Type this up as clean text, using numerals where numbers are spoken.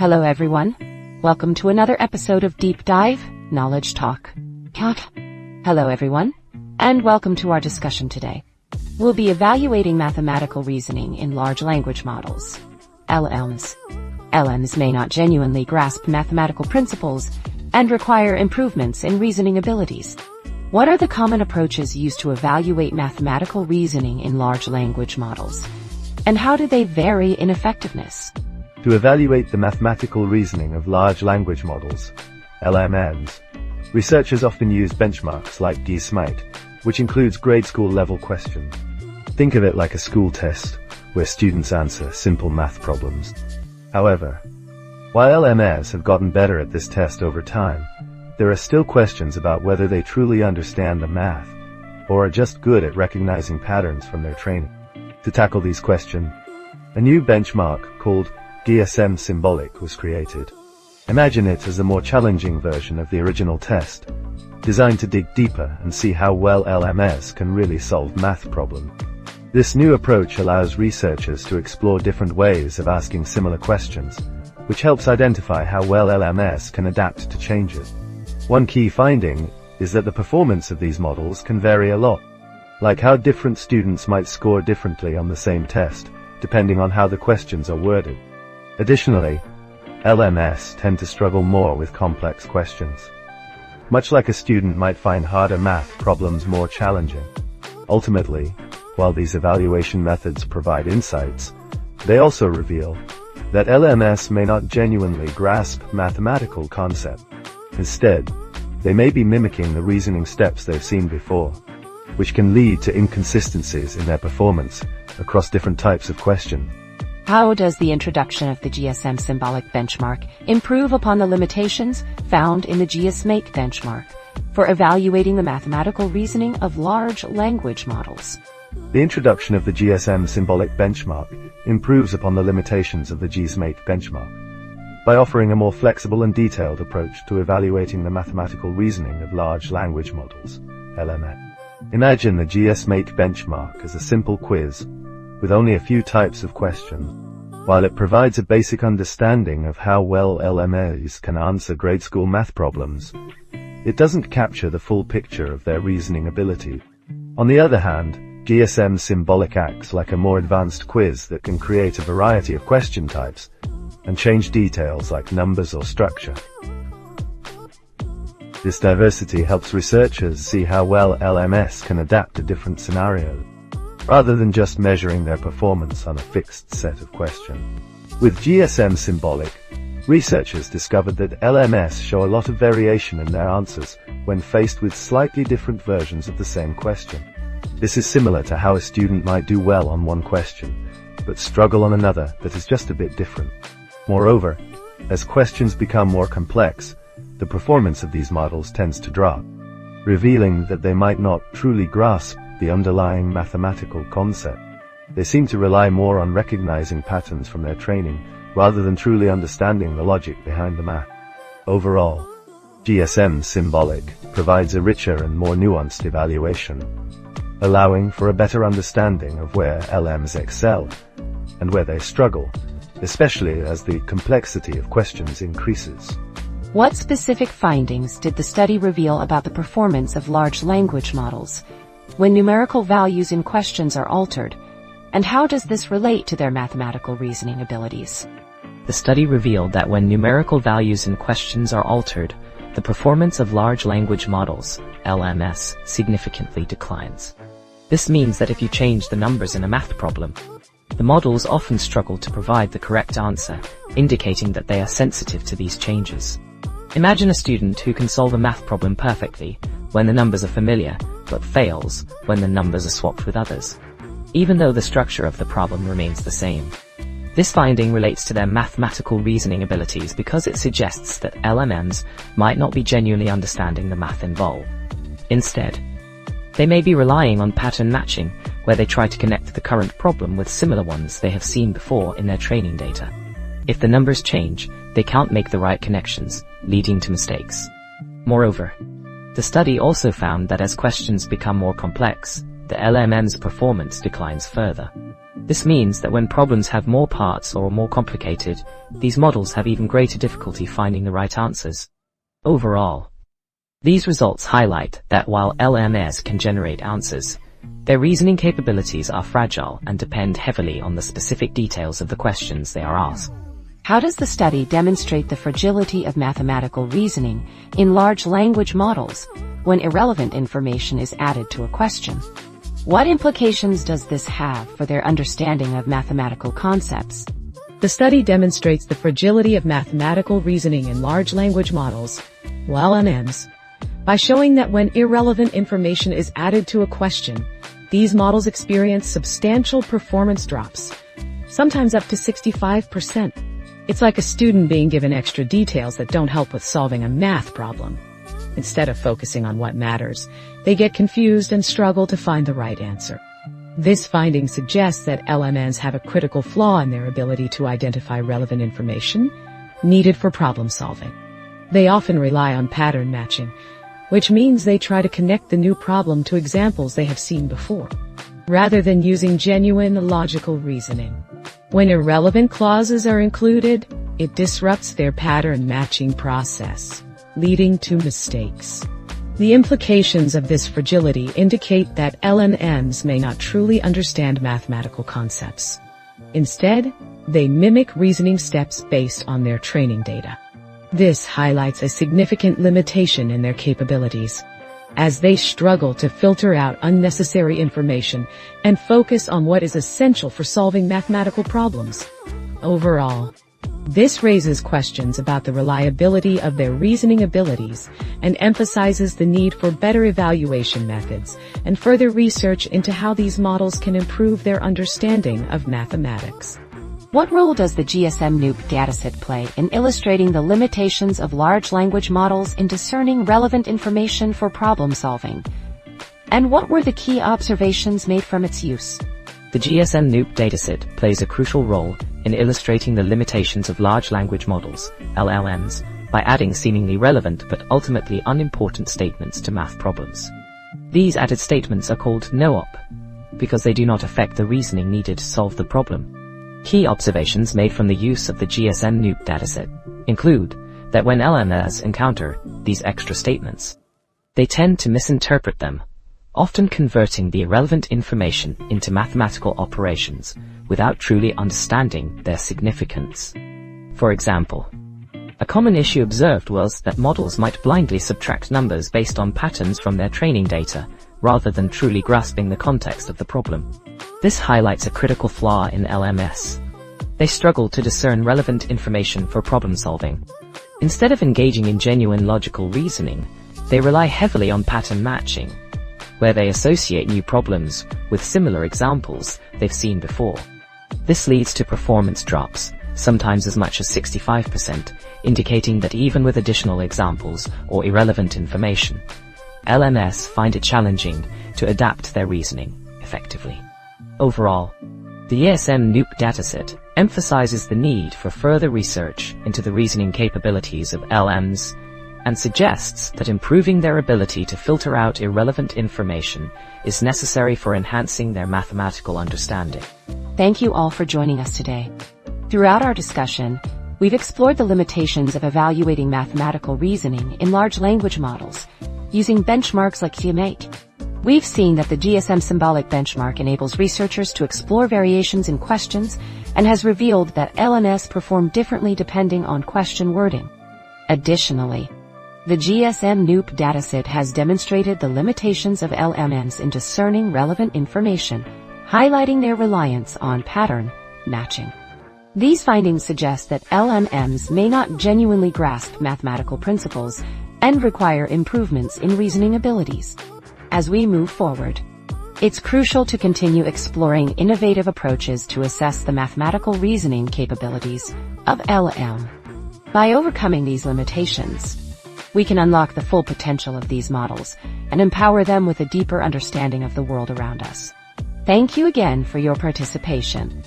Hello everyone. Welcome to another episode of Deep Dive Knowledge Talk. Hello everyone, and welcome to our discussion today. We'll be evaluating mathematical reasoning in large language models, LLMs. LLMs may not genuinely grasp mathematical principles and require improvements in reasoning abilities. What are the common approaches used to evaluate mathematical reasoning in large language models? And how do they vary in effectiveness? To evaluate the mathematical reasoning of large language models, LLMs, researchers often use benchmarks like GSM-NoOp, which includes grade school level questions. Think of it like a school test, where students answer simple math problems. However, while LLMs have gotten better at this test over time, there are still questions about whether they truly understand the math, or are just good at recognizing patterns from their training. To tackle these questions, a new benchmark called GSM-Symbolic was created. Imagine it as a more challenging version of the original test, designed to dig deeper and see how well LLMs can really solve math problems. This new approach allows researchers to explore different ways of asking similar questions, which helps identify how well LLMs can adapt to changes. One key finding is that the performance of these models can vary a lot, like how different students might score differently on the same test, depending on how the questions are worded. Additionally, LLMs tend to struggle more with complex questions, much like a student might find harder math problems more challenging. Ultimately, while these evaluation methods provide insights, they also reveal that LLMs may not genuinely grasp mathematical concepts. Instead, they may be mimicking the reasoning steps they've seen before, which can lead to inconsistencies in their performance across different types of questions. How does the introduction of the GSM-Symbolic benchmark improve upon the limitations found in the GSM-NoOp benchmark for evaluating the mathematical reasoning of large language models? The introduction of the GSM-Symbolic benchmark improves upon the limitations of the GSM-NoOp benchmark by offering a more flexible and detailed approach to evaluating the mathematical reasoning of large language models, LLMs. Imagine the GSM-NoOp benchmark as a simple quiz with only a few types of questions. While it provides a basic understanding of how well LLMs can answer grade school math problems, it doesn't capture the full picture of their reasoning ability. On the other hand, GSM-Symbolic acts like a more advanced quiz that can create a variety of question types and change details like numbers or structure. This diversity helps researchers see how well LLMs can adapt to different scenarios, rather than just measuring their performance on a fixed set of questions. With GSM-Symbolic, researchers discovered that LLMs show a lot of variation in their answers when faced with slightly different versions of the same question. This is similar to how a student might do well on one question, but struggle on another that is just a bit different. Moreover, as questions become more complex, the performance of these models tends to drop, revealing that they might not truly grasp the underlying mathematical concept. They seem to rely more on recognizing patterns from their training, rather than truly understanding the logic behind the math. Overall, GSM-Symbolic provides a richer and more nuanced evaluation, allowing for a better understanding of where LLMs excel and where they struggle, especially as the complexity of questions increases. What specific findings did the study reveal about the performance of large language models when numerical values in questions are altered, and how does this relate to their mathematical reasoning abilities? The study revealed that when numerical values in questions are altered, the performance of large language models, LLMs, significantly declines. This means that if you change the numbers in a math problem, the models often struggle to provide the correct answer, indicating that they are sensitive to these changes. Imagine a student who can solve a math problem perfectly when the numbers are familiar, but fails when the numbers are swapped with others, even though the structure of the problem remains the same. This finding relates to their mathematical reasoning abilities because it suggests that LLMs might not be genuinely understanding the math involved. Instead, they may be relying on pattern matching, where they try to connect the current problem with similar ones they have seen before in their training data. If the numbers change, they can't make the right connections, leading to mistakes. Moreover, the study also found that as questions become more complex, the LLM's performance declines further. This means that when problems have more parts or are more complicated, these models have even greater difficulty finding the right answers. Overall, these results highlight that while LLMs can generate answers, their reasoning capabilities are fragile and depend heavily on the specific details of the questions they are asked. How does the study demonstrate the fragility of mathematical reasoning in large language models when irrelevant information is added to a question? What implications does this have for their understanding of mathematical concepts? The study demonstrates the fragility of mathematical reasoning in large language models, LLMs, by showing that when irrelevant information is added to a question, these models experience substantial performance drops, sometimes up to 65%. It's like a student being given extra details that don't help with solving a math problem. Instead of focusing on what matters, they get confused and struggle to find the right answer. This finding suggests that LLMs have a critical flaw in their ability to identify relevant information needed for problem solving. They often rely on pattern matching, which means they try to connect the new problem to examples they have seen before, rather than using genuine logical reasoning. When irrelevant clauses are included, it disrupts their pattern matching process, leading to mistakes. The implications of this fragility indicate that LLMs may not truly understand mathematical concepts. Instead, they mimic reasoning steps based on their training data. This highlights a significant limitation in their capabilities, as they struggle to filter out unnecessary information and focus on what is essential for solving mathematical problems. Overall, this raises questions about the reliability of their reasoning abilities and emphasizes the need for better evaluation methods and further research into how these models can improve their understanding of mathematics. What role does the GSM-NoOp dataset play in illustrating the limitations of large language models in discerning relevant information for problem solving? And what were the key observations made from its use? The GSM-NoOp dataset plays a crucial role in illustrating the limitations of large language models, LLMs, by adding seemingly relevant but ultimately unimportant statements to math problems. These added statements are called NoOp because they do not affect the reasoning needed to solve the problem. Key observations made from the use of the GSM-NoOp dataset include that when LLMs encounter these extra statements, they tend to misinterpret them, often converting the irrelevant information into mathematical operations without truly understanding their significance. For example, a common issue observed was that models might blindly subtract numbers based on patterns from their training data, rather than truly grasping the context of the problem. This highlights a critical flaw in LLMs. They struggle to discern relevant information for problem solving. Instead of engaging in genuine logical reasoning, they rely heavily on pattern matching, where they associate new problems with similar examples they've seen before. This leads to performance drops, sometimes as much as 65%, indicating that even with additional examples or irrelevant information, LLMs find it challenging to adapt their reasoning effectively. Overall, the GSM-NoOp dataset emphasizes the need for further research into the reasoning capabilities of LLMs and suggests that improving their ability to filter out irrelevant information is necessary for enhancing their mathematical understanding. Thank you all for joining us today. Throughout our discussion, we've explored the limitations of evaluating mathematical reasoning in large language models using benchmarks like GSM-8. We've seen that the GSM-Symbolic benchmark enables researchers to explore variations in questions and has revealed that LLMs perform differently depending on question wording. Additionally, the GSM-NoOp dataset has demonstrated the limitations of LLMs in discerning relevant information, highlighting their reliance on pattern matching. These findings suggest that LLMs may not genuinely grasp mathematical principles and require improvements in reasoning abilities. As we move forward, it's crucial to continue exploring innovative approaches to assess the mathematical reasoning capabilities of LLM. By overcoming these limitations, we can unlock the full potential of these models and empower them with a deeper understanding of the world around us. Thank you again for your participation.